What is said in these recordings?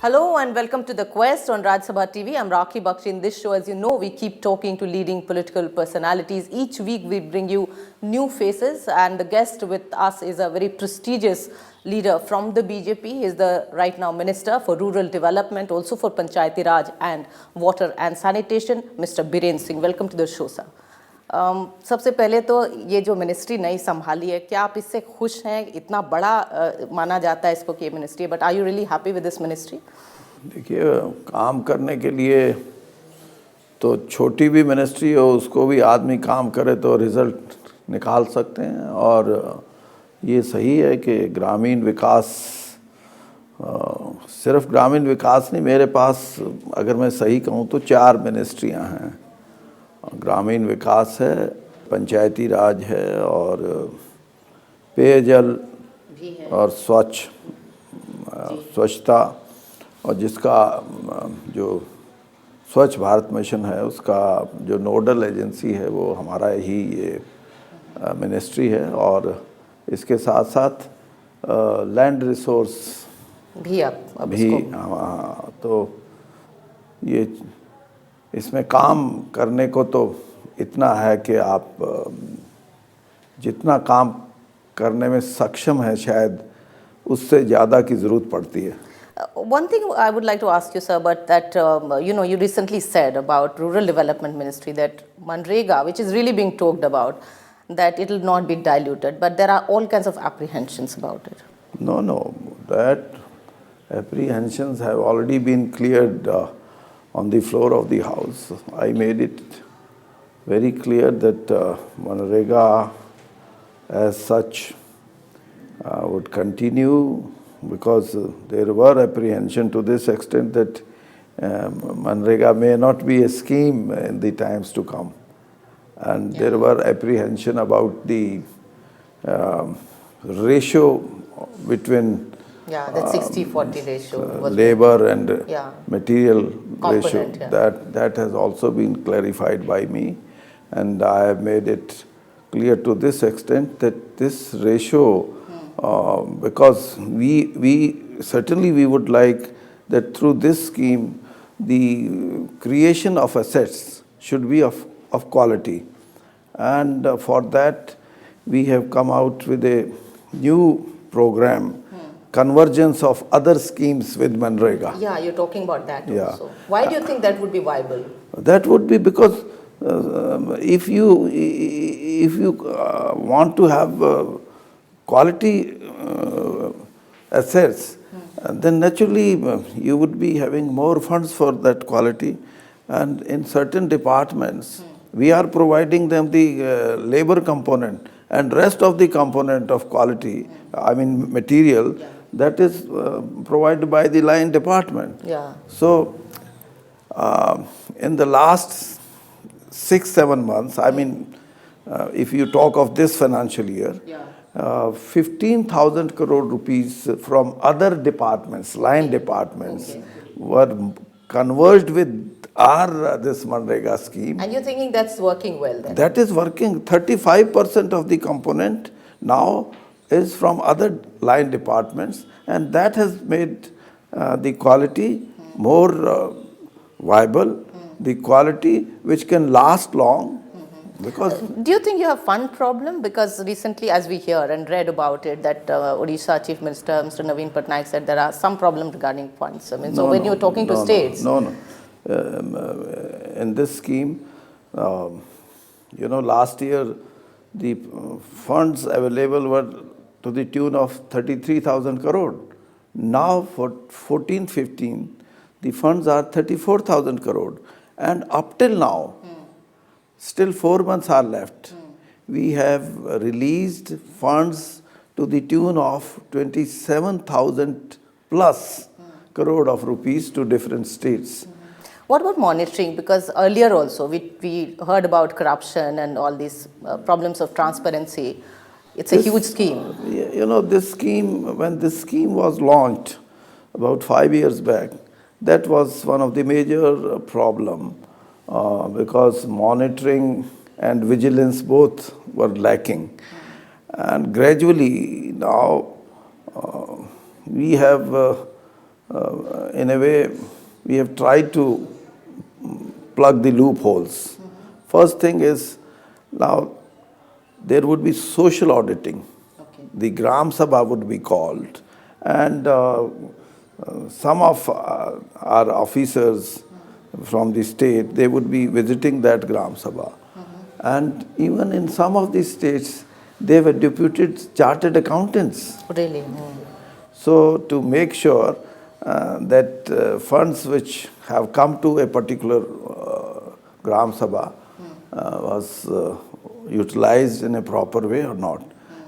Hello and welcome to The Quest on Raj Sabha TV. I'm Rakhee, Bakshee. In this show, as you know, we keep talking to leading political personalities. Each week we bring you new faces, and the guest with us is a very prestigious leader from the BJP. He is the right now Minister for Rural Development, also for Panchayati Raj and Water and Sanitation, Mr. Birender Singh. Welcome to the show, sir. सबसे पहले तो ये जो ministry नई संभाली है, क्या आप इससे खुश हैं? इतना बड़ा माना जाता है इसको कि ये ministry, but are you really happy with this ministry? देखिए, काम करने के लिए तो छोटी भी मिनिस्ट्री हो, उसको भी आदमी काम करे तो रिज़ल्ट निकाल सकते हैं। और ये सही है कि ग्रामीण विकास, सिर्फ ग्रामीण विकास नहीं, मेरे पास अगर मैं सही कहूँ तो 4 मिनिस्ट्रियाँ हैं। ग्रामीण विकास है, पंचायती राज है, और पेयजल और स्वच्छता, और जिसका जो स्वच्छ भारत मिशन है उसका जो नोडल एजेंसी है वो हमारा ही ये मिनिस्ट्री है। और इसके साथ साथ लैंड रिसोर्स भी हाँ, तो ये इसमें काम करने को तो इतना है कि आप जितना काम करने में सक्षम है शायद उससे ज़्यादा की ज़रूरत पड़ती है। One thing I would like to ask you, sir, but that you recently said about Rural Development Ministry that Manrega, which is really being talked about, that it will not be diluted, but there are all kinds of apprehensions about it. No, that apprehensions have already been cleared on the floor of the House. I made it very clear that Manrega as such would continue, because there were apprehension to this extent that Manrega may not be a scheme in the times to come. And there were apprehension about the ratio between that 60-40 ratio. Labor and material ratio. Yeah. That has also been clarified by me. And I have made it clear to this extent that this ratio, because we certainly would like that through this scheme, the creation of assets should be of quality. And for that, we have come out with a new program, convergence of other schemes with Manrega. Yeah, you're talking about that also. Why do you think that would be viable? That would be because if you want to have quality assets, then naturally you would be having more funds for that quality. And in certain departments, we are providing them the labor component, and rest of the component of quality, material, that is provided by the line department. Yeah. So in the last 6-7 months, if you talk of this financial year, 15,000 crore rupees from other departments, line departments, were converged with this Manrega scheme. And you're thinking that's working well then? That is working. 35% of the component now is from other line departments, and that has made the quality more viable, the quality which can last long. Because do you think you have fund problem? Because recently, as we hear and read about it, that Odisha Chief Minister Mr. Naveen Patnaik said there are some problems regarding funds. When you're talking to states. No. In this scheme, last year the funds available were to the tune of 33,000 crore. Now for 14-15, the funds are 34,000 crore. And up till now, still 4 months are left. We have released funds to the tune of 27,000 plus crore of rupees to different states. What about monitoring? Because earlier also we heard about corruption and all these problems of transparency. It's a huge scheme. This scheme, when this scheme was launched about 5 years back, that was one of the major problem, because monitoring and vigilance both were lacking. And gradually now we have in a way, we have tried to plug the loopholes. First thing is, now there would be social auditing. The Gram Sabha would be called, and some of our officers from the state, they would be visiting that Gram Sabha. And even in some of these states, they were deputed chartered accountants. Really? So to make sure that funds which have come to a particular Gram Sabha was utilized in a proper way or not.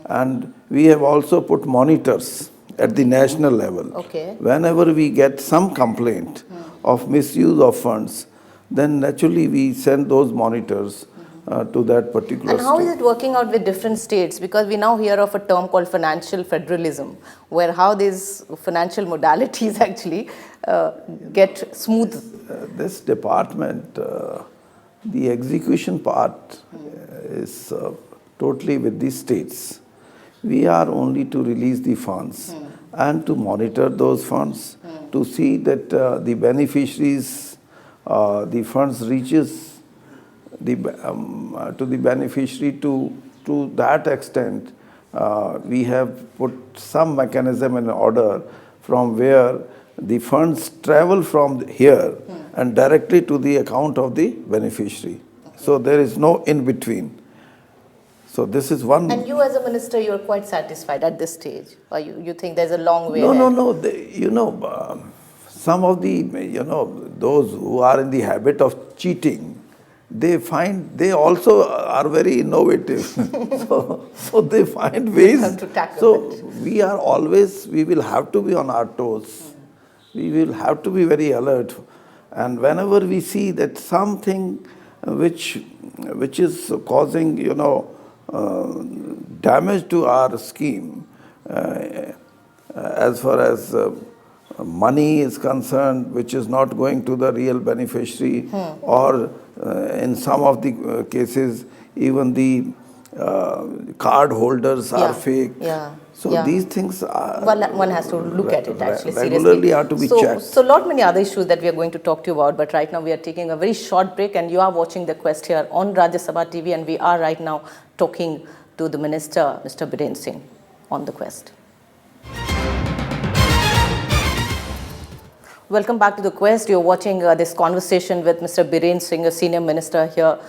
And we have also put monitors at the national level. Okay. Whenever we get some complaint of misuse of funds, then naturally we send those monitors to that particular And how state. is it working out with different states? Because we now hear of a term called financial federalism, where how these financial modalities actually get smooth. This department, the execution part is totally with the states. We are only to release the funds and to monitor those funds, to see that the beneficiaries, the funds reaches to the beneficiary to that extent. We have put some mechanism in order from where the funds travel from here and directly to the account of the beneficiary. So there is no in between. So this is one. And you as a minister, you're quite satisfied at this stage? Or you think there's a long way No, ahead? no. Some of the, those who are in the habit of cheating, they also are very innovative. so they find ways. Have to tackle So it. we will have to be on our toes. We will have to be very alert. And whenever we see that something which is causing, damage to our scheme, as far as money is concerned, which is not going to the real beneficiary, or in some of the cases, even the card holders are fake. Yeah. So these things are One has to look at it actually regularly seriously. are to be so, checked. So lot many other issues that we are going to talk to you about, but right now we are taking a very short break and you are watching The Quest here on Rajya Sabha TV, and we are right now talking to the Minister, Mr. Birender Singh, on The Quest. Welcome back to The Quest. You're watching this conversation with Mr. Birender Singh, a senior minister here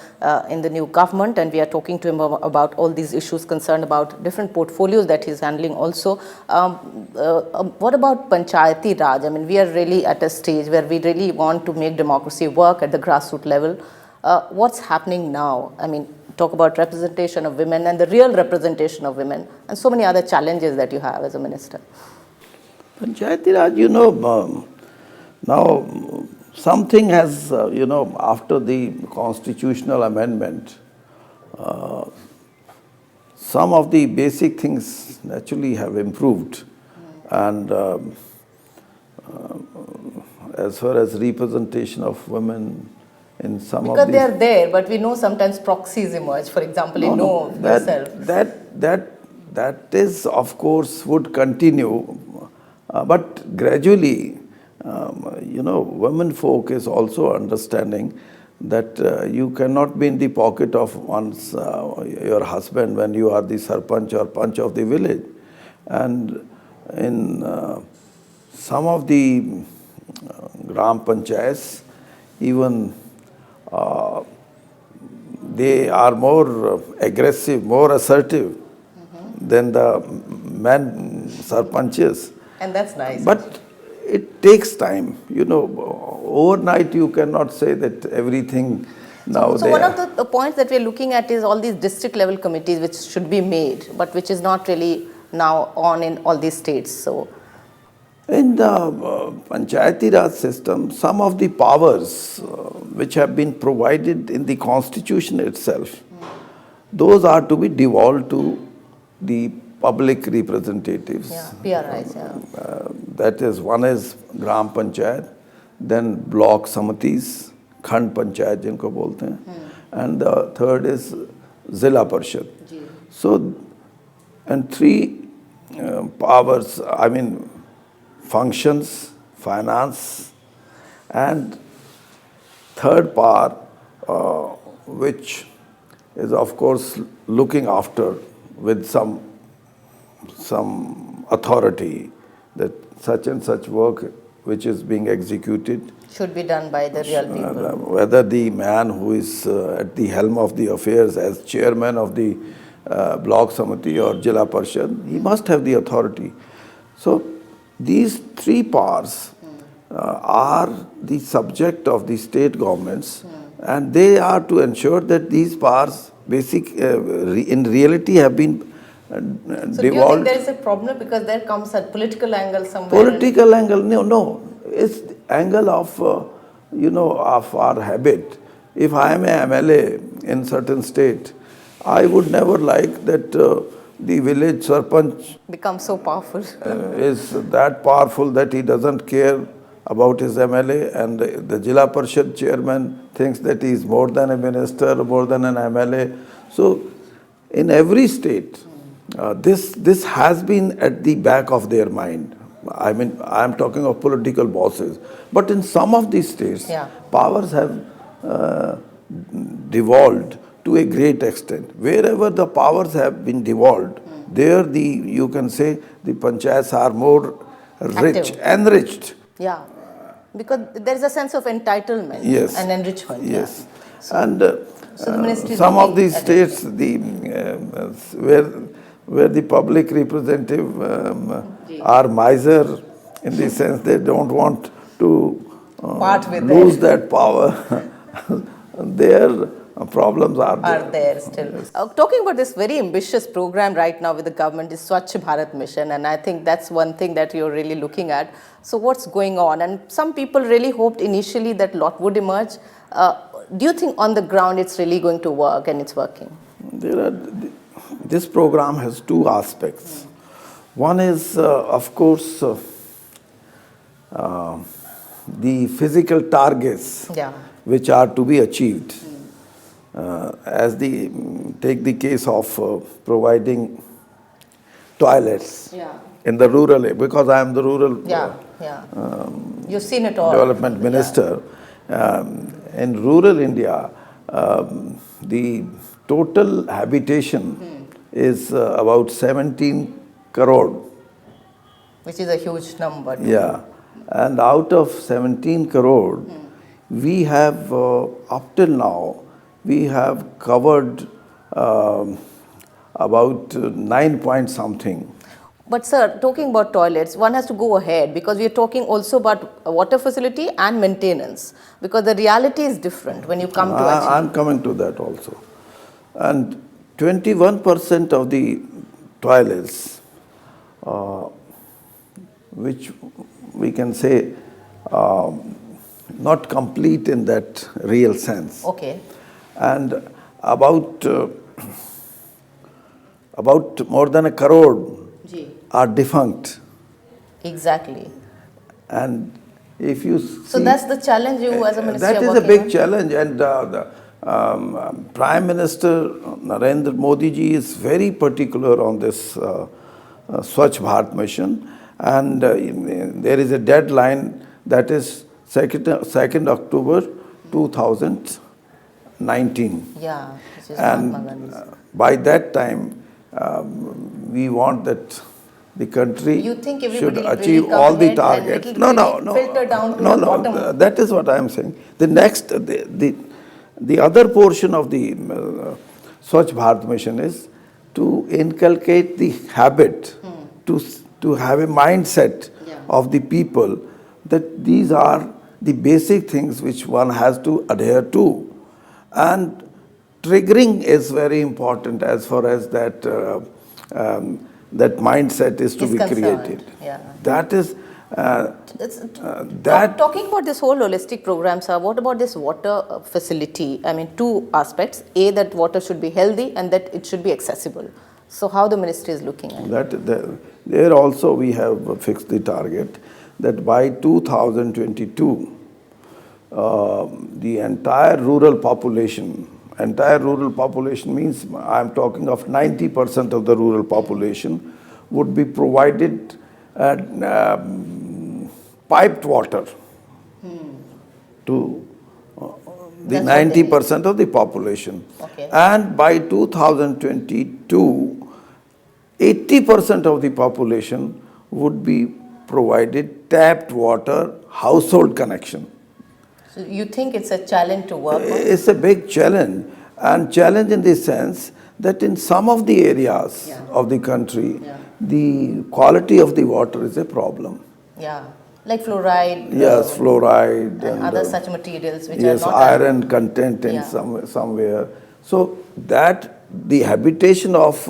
in the new government, and we are talking to him about all these issues concerned about different portfolios that he's handling also. What about Panchayati Raj? I mean, we are really at a stage where we really want to make democracy work at the grassroots level. What's happening now? I mean, talk about representation of women and the real representation of women and so many other challenges that you have as a minister. Panchayati Raj, now something has, after the constitutional amendment, some of the basic things naturally have improved. And as far as representation of women in some Because of these... they are there, but we know sometimes proxies emerge. For example, you know yourself. That is, of course, would continue. But gradually, women folk is also understanding that you cannot be in the pocket of your husband when you are the sarpanch or panch of the village. And in some of the gram panchayats, even they are more aggressive, more assertive than the men sarpanches. And that's nice. But it takes time. Overnight you cannot say that everything now So one of the points that we're looking at is all these district level committees which should be made, but which is not really now on in all these states. So in the Panchayati Raj system, some of the powers which have been provided in the constitution itself, those are to be devolved to the public representatives. PRIs, That is, one is Gram Panchayat, then block samatis, Khand Panchayat jinko bolte hain, and the third is Zilla Parishad. So, and three powers, functions finance, and third power, which is of course looking after with some authority that such and such work which is being executed, Should be done by the real people. whether the man who is at the helm of the affairs as chairman of the block samiti or Jila Parishad, he must have the authority. So these three powers are the subject of the state governments, and they are to ensure that these powers in reality have been So do you think devolved. there is a problem because there comes a political angle somewhere? Political angle, no, it's the angle of, of our habit. If I am a MLA in certain state, I would never like that the village sarpanch Become so powerful. is that powerful that he doesn't care about his MLA, and the Jila Parishad chairman thinks that he is more than a minister, more than an MLA. So in every state, this has been at the back of their mind. I mean, I am talking of political bosses. But in some of these states, powers have devolved to a great extent. Wherever the powers have been devolved, there you can say the panchayats are more enriched. Yeah, because there is a sense of entitlement and enrichment. Yes. Yeah. So, And so the ministry is some of looking these at states, where the public representative are miser in the sense they don't want to Part with lose that power, their problems are there still. Talking about this very ambitious program right now with the government is Swachh Bharat mission, and I think that's one thing that you're really looking at. So what's going on? And some people really hoped initially that lot would emerge. Do you think on the ground it's really going to work and it's working? This program has two aspects. One is, of course, the physical targets which are to be achieved. Take the case of providing toilets in the rural area, because I am the rural You've seen it all. development minister. In rural India, the total habitation is about 17 crore. Which is a huge number. Yeah. And out of 17 crore, we have, up till now, we have covered about 9 point something. But sir, talking about toilets, one has to go ahead because we are talking also about water facility and maintenance, because the reality is different when you come to achieve. I'm coming to that also. And 21% of the toilets, which we can say not complete in that real sense. Okay. And about more than a crore are defunct. Exactly. And if you see, so that's the challenge you as a minister that are is a working big on? challenge, and the Prime Minister Narendra Modi ji is very particular on this Swachh Bharat mission, and there is a deadline that is 2nd October 2019. Yeah, which is And by that time, we want that the country should achieve all the targets. Filter down to the bottom. That is what I am saying. The other portion of the Swachh Bharat mission is to inculcate the habit, to have a mindset of the people that these are the basic things which one has to adhere to. And triggering is very important as far as that mindset is to be created. Yeah. That is talking about this whole holistic program, sir, what about this water facility? I mean, two aspects. A, that water should be healthy and that it should be accessible. So how the ministry is looking at it? There also we have fixed the target that by 2022, the entire rural population means I am talking of 90% of the rural population would be provided piped water to the That's what they need. 90% of the population. Okay. And by 2022, 80% of the population would be provided tapped water household connection. So you think it's a challenge to work on? It's a big challenge, and challenge in the sense that in some of the areas Yeah. of the country, Yeah. the quality of the water is a problem. Yeah, like fluoride. Yes, fluoride and other such materials which yes, are not iron content in Yeah. somewhere. So that the habitation of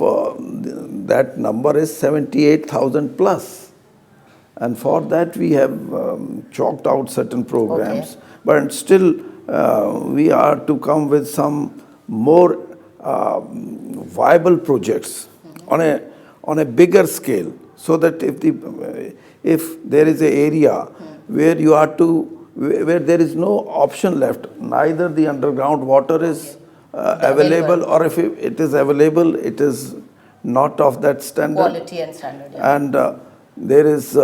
that number is 78,000 plus. And for that we have chalked out certain programs. Okay. But still we are to come with some more viable projects on a bigger scale, so that if there is an area where you are to where there is no option left, neither the underground water is available, or if it is available, it is not of that standard. quality and standard. Yeah. And there is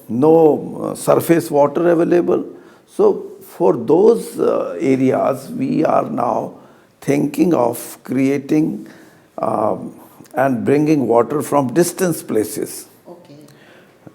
no surface water available. So for those areas, we are now thinking of creating and bringing water from distant places. Okay.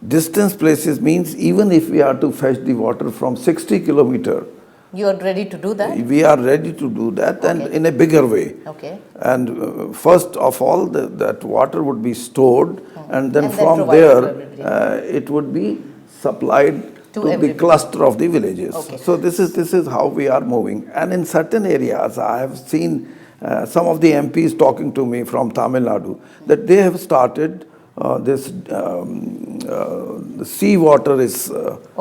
Distance places means even if we are to fetch the water from 60 kilometer, You are ready to do that? we are ready to do that, and Okay. in a bigger way. Okay. And first of all, that water would be stored, and then And then from provided there, to everybody. it would be supplied To to the everybody. cluster of the villages. Okay. So this is how we are moving. And in certain areas, I have seen some of the MPs talking to me from Tamil Nadu that they have started this the sea water is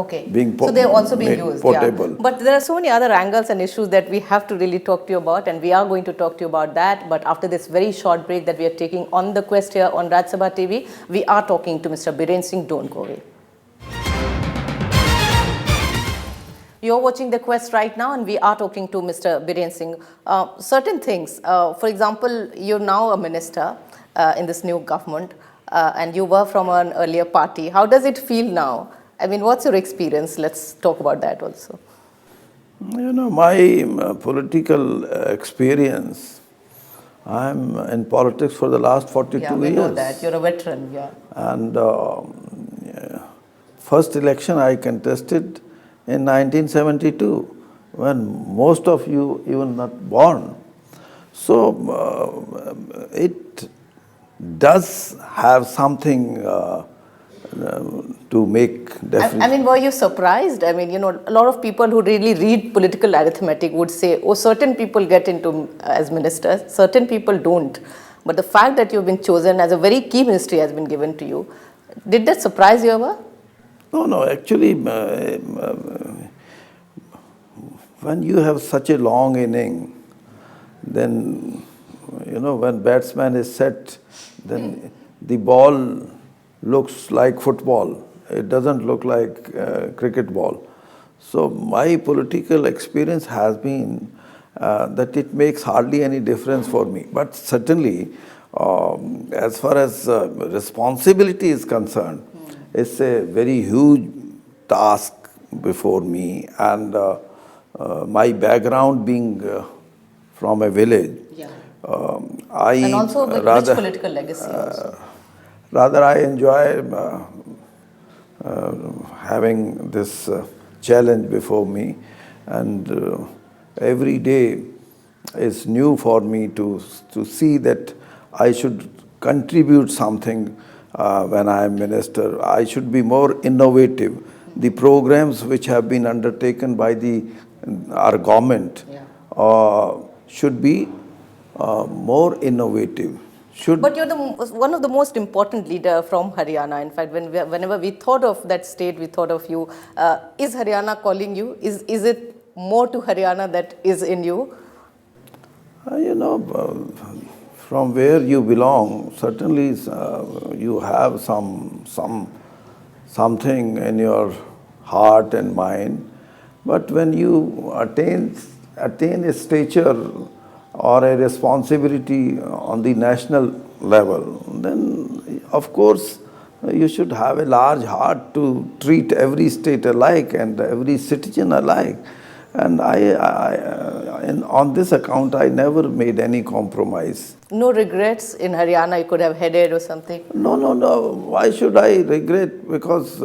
Okay. being so they're also being made used. potable. Yeah. But there are so many other angles and issues that we have to really talk to you about, and we are going to talk to you about that. But after this very short break that we are taking on the Quest here on Raj Sabha TV, we are talking to Mr. Birender Singh. Don't go away. You're watching The Quest right now, and we are talking to Mr. Birender Singh. Certain things, for example, you're now a minister in this new government, and you were from an earlier party. How does it feel now? I mean, what's your experience? Let's talk about that also. You know, my political experience, I'm in politics for the last 42 Yeah, we years. know that. You're a veteran, yeah. And first election I contested in 1972, when most of you even not born. So it does have something to make I mean, were you surprised? I mean, you know, a lot of people who really read political arithmetic would say, oh, certain people get into as ministers, certain people don't. But the fact that you've been chosen as a very key ministry has been given to you, did that surprise you ever? No, actually, when you have such a long inning, then, you know, when batsman is set, then the ball looks like football. It doesn't look like cricket ball. So my political experience has been that it makes hardly any difference for me. But certainly, as far as responsibility is concerned, it's a very huge task before me. And my background being from a village, And also with rich political legacy also. rather I enjoy having this challenge before me, and every day is new for me to see that I should contribute something when I am minister. I should be more innovative. The programs which have been undertaken by our government should be more innovative. But you're one of the most important leader from Haryana. In fact, whenever we thought of that state, we thought of you. Is Haryana calling you? Is it more to Haryana that is in you? You know, from where you belong, certainly you have something in your heart and mind. But when you attain a stature or a responsibility on the national level, then of course you should have a large heart to treat every state alike and every citizen alike. And and on this account, I never made any compromise. No regrets in Haryana you could have headed or something? No, no, no. Why should I regret? Because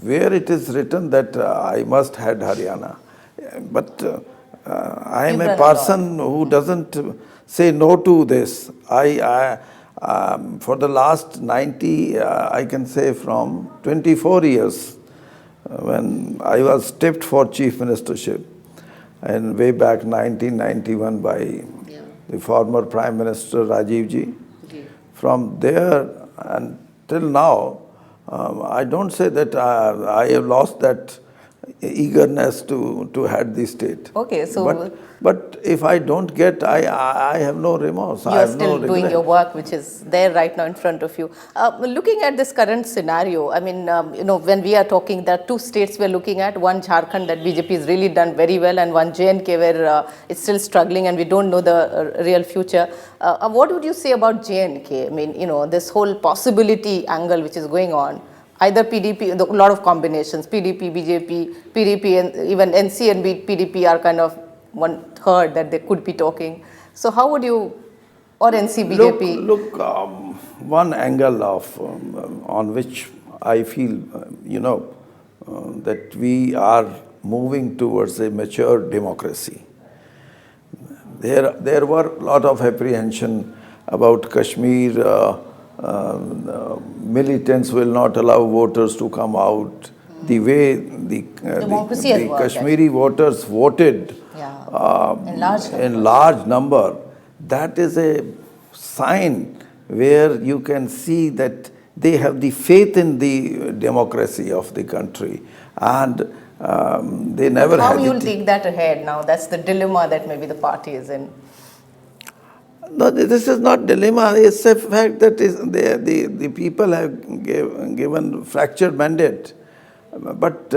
where it is written that I must head Haryana. But I am You've a done a lot. person who doesn't say no to this. For the last 90, I can say from 24 years, when I was tipped for chief ministership, and way back 1991 by the former Prime Minister Rajiv ji. From there until now, I don't say that I have lost that eagerness to head the state. Okay, so But if I don't get, I have no remorse. I you're have still no doing regret. your work, which is there right now in front of you. Looking at this current scenario, I mean, when we are talking, there are two states we're looking at. One, Jharkhand, that BJP has really done very well, and one, J&K, where it's still struggling and we don't know the real future. What would you say about J&K? I mean, this whole possibility angle which is going on. Either PDP, a lot of combinations, PDP, BJP, PDP, and even NC and PDP are kind of one third that they could be talking. So how would you, or NC, BJP? Look, one angle on which I feel, that we are moving towards a mature democracy. There were a lot of apprehension about Kashmir. Militants will not allow voters to come out. The way the Kashmiri voters voted in large number, that is a sign where you can see that they have the faith in the democracy of the country, and they never How hesitate. you'll take that ahead now? That's the dilemma that maybe the party is in. No, this is not dilemma. It's a fact that the people have given fractured mandate. But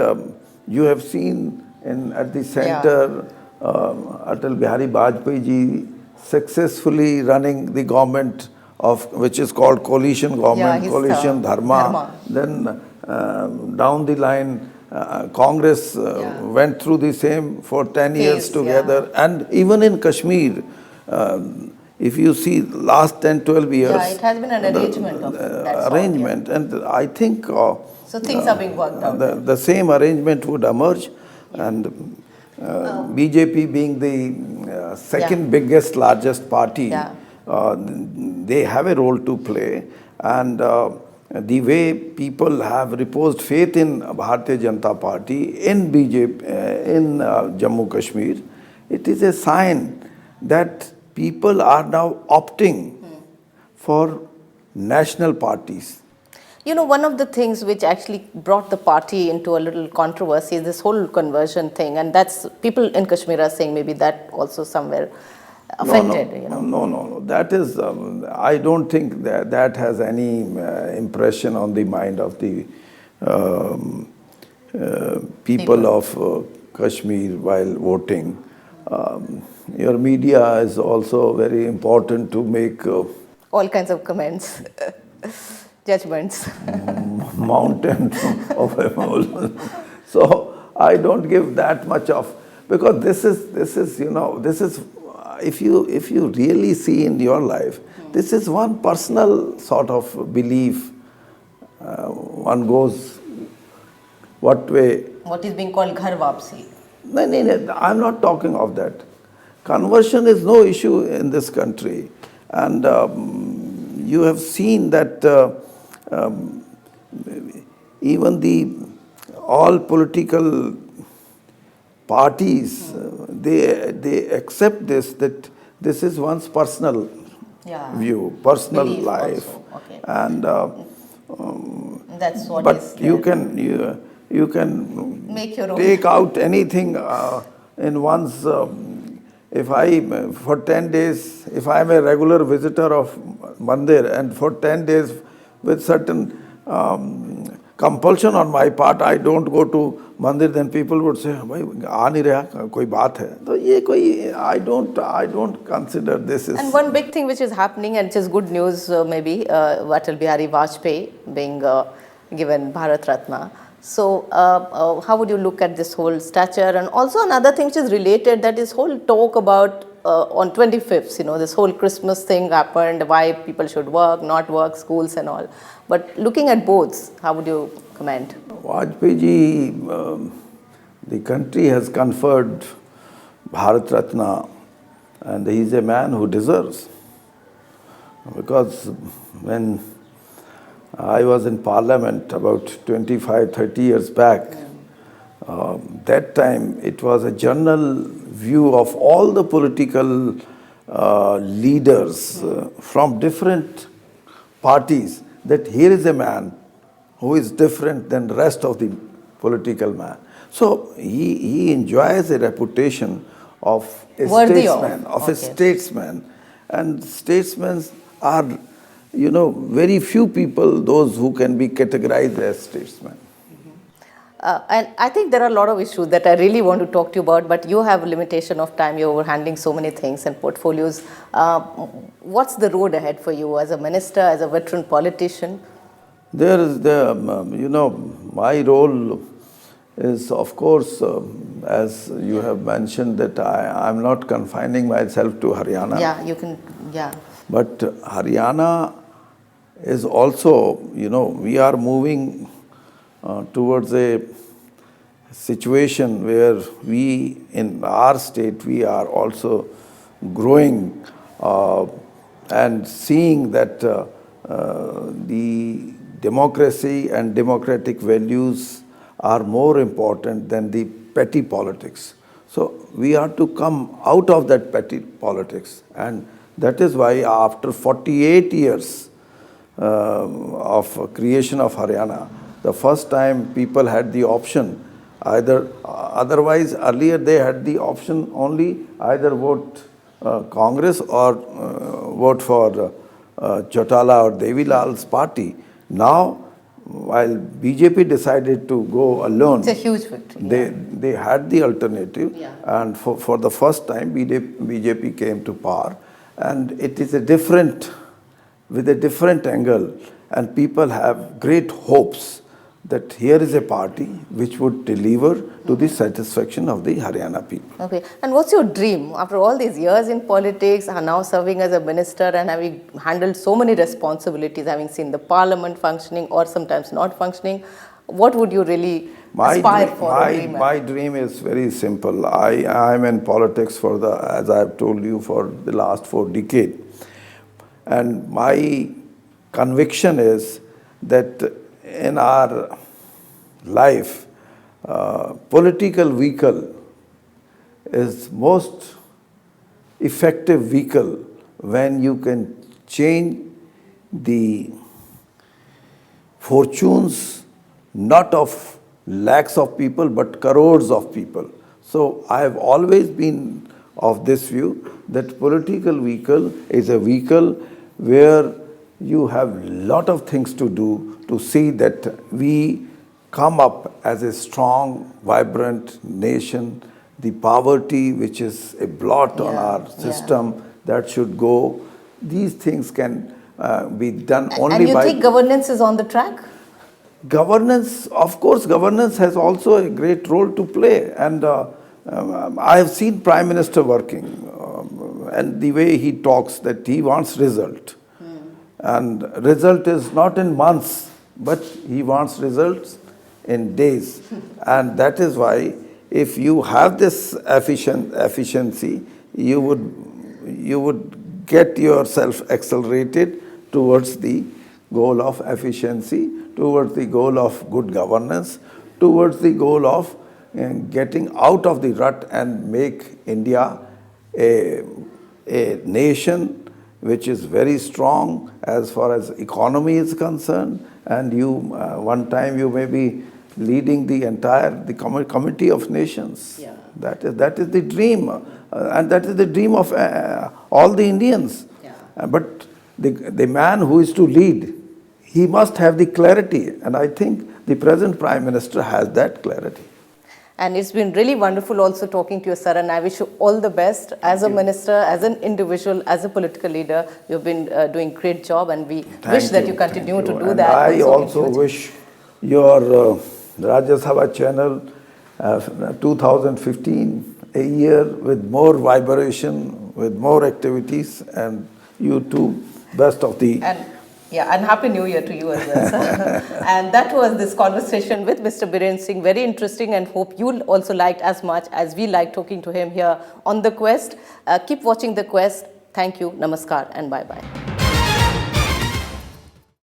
you have seen at the center, Atal Bihari Vajpayee ji successfully running the government which is called coalition government, coalition dharma. Then down the line, Congress went through the same for 10 years together. And even in Kashmir, if you see last 10, 12 years. Yeah, it has been an arrangement of that sort, And I think so things are being worked out. the same arrangement would emerge, and BJP being the second biggest, largest party, they have a role to play. And the way people have reposed faith in Bharatiya Janata Party, in BJP, in Jammu Kashmir, it is a sign that people are now opting for national parties. One of the things which actually brought the party into a little controversy is this whole conversion thing, and that's people in Kashmir are saying maybe that also somewhere affected. No. That is, I don't think that has any impression on the mind of the people of Kashmir while voting. Your media is also very important to make all kinds of comments, judgments. Mountain of a mole. So I don't give that much of, because this is if you really see in your life, this is one personal sort of belief. One goes what way. What is being called ghar wapsi. No, I'm not talking of that. Conversion is no issue in this country. And you have seen that even all political parties, they accept that this is one's personal view, personal belief life. Okay. And that's what but is you can make your own. take out anything in one's. If for 10 days, if I am a regular visitor of Mandir, and for 10 days with certain compulsion on my part, I don't go to mandir, then people would say, "Bhai, aa nahi raha, koi baat hai." So ye koi, I don't consider this is. And one big thing which is happening, and it is good news, maybe, Atal Bihari Vajpayee being given Bharat Ratna. So, how would you look at this whole stature? And also another thing which is related, that is whole talk about on 25th, this whole Christmas thing happened, why people should work, not work, schools and all. But looking at both, how would you comment? Vajpayee ji, the country has conferred Bharat Ratna, and he is a man who deserves. Because when I was in Parliament about 25, 30 years back, that time it was a general view of all the political leaders from different parties that here is a man who is different than the rest of the political man. So he enjoys a reputation of a statesman, and statesmen are, very few people, those who can be categorized as statesmen. And I think there are a lot of issues that I really want to talk to you about, but you have a limitation of time. You're handling so many things and portfolios. What's the road ahead for you as a minister, as a veteran politician? There is my role is, of course, as you have mentioned, that I'm not confining myself to Haryana. Yeah, you can, yeah. But Haryana is also, we are moving towards a situation where we, in our state, we are also growing and seeing that the democracy and democratic values are more important than the petty politics. So we are to come out of that petty politics, and that is why after 48 years of creation of Haryana, the first time people had the option, otherwise earlier they had the option only either vote Congress or vote for Chautala or Devilal's party. Now, while BJP decided to go alone, it's a huge victory. They had the alternative, and for the first time BJP came to power, and it is with a different angle, and people have great hopes that here is a party which would deliver to the satisfaction of the Haryana people. Okay. And what's your dream? After all these years in politics, and now serving as a minister and having handled so many responsibilities, having seen the parliament functioning or sometimes not functioning, what would you really aspire for? My dream is very simple. I am in politics as I have told you, for the last 4 decades. And my conviction is that in our life, political vehicle is most effective vehicle when you can change the fortunes not of lakhs of people but crores of people. So I have always been of this view that political vehicle is a vehicle where you have a lot of things to do to see that we come up as a strong, vibrant nation. The poverty, which is a blot on our system, that should go. These things can be done only by... And you think governance is on the track? Governance, of course, governance has also a great role to play. And I have seen Prime Minister working and the way he talks, that he wants result. And result is not in months, but he wants results in days. And that is why if you have this efficiency, you would get yourself accelerated towards the goal of efficiency, towards the goal of good governance, towards the goal of getting out of the rut and make India a nation which is very strong as far as economy is concerned. And one time you may be leading the Committee of Nations. Yeah. That is the dream, and that is the dream of all the Indians. Yeah. But the man who is to lead, he must have the clarity, and I think The present Prime Minister has that clarity. And it's been really wonderful also talking to you, sir. And I wish you all the best as a minister, as an individual, as a political leader. You've been doing great job, and we wish that you continue to do and that. I also in future. wish your Rajya Sabha channel 2015 a year with more vibration, with more activities, and you too, best of the. And Happy New Year to you as well, sir. And that was this conversation with Mr. Birender Singh. Very interesting, and hope you also liked as much as we liked talking to him here on The Quest. Keep watching The Quest. Thank you, namaskar, and bye-bye.